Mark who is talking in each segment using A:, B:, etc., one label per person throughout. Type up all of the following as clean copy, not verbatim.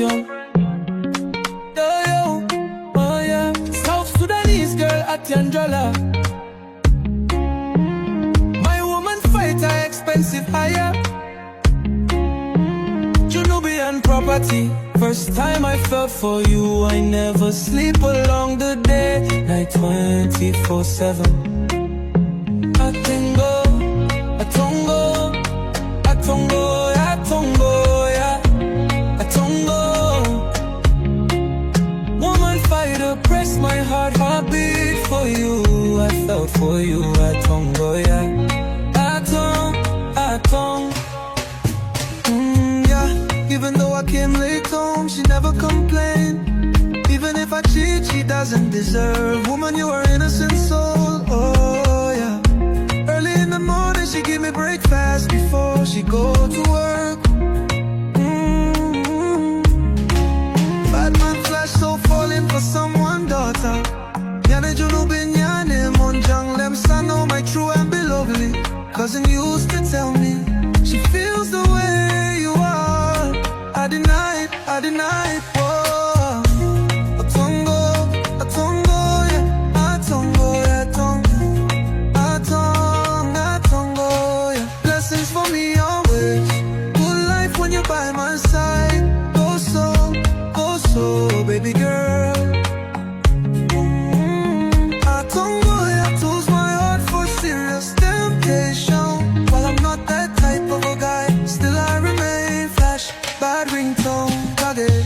A: Ringtone. Yo, oh yeah. South Sudanese girl Atongoya. My woman fighter, expensive hire. Junubian property. First time I fell for you, I never sleep along the day, night 24/7. Atongoya, Atongo. Woman fighter, press my heartbeat for you. I felt for you, Atongoya. Atong. Yeah. Even though I came late home, she never complained. Even if I cheat, she doesn't deserve. Woman, you are innocent soul, oh yeah. Early in the morning, she give me breakfast before she go to work. Bad man flash, so falling for someone, daughter. Yane junubin yane monjang lem sano, my true and beloved. Cousin used to tell me she feels the way you are. I deny it, whoa. Atongoya, Atongoya. Blessings for me always. Good life when you're by my side. Go so, baby girl. Atongoya tools my heart for serious temptation. While I'm not that type of a guy, still I remain flash, bad ringtone, got it.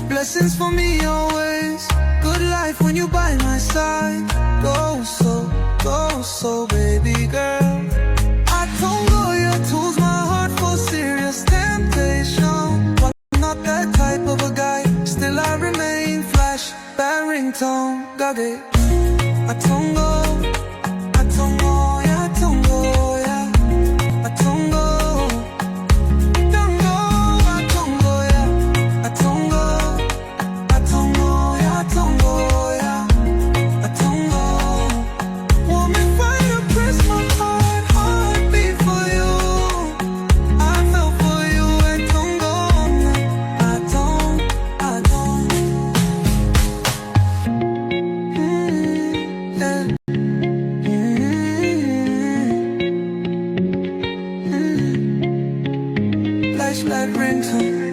A: Blessings for me always. Good life when you by my side. Go so, baby girl. Atongoya tools my heart for serious temptation. But I'm not that type of a guy, still I remain flash, bad ringtone, got it. Atongoya, Atongoya. Flashlight ringtone.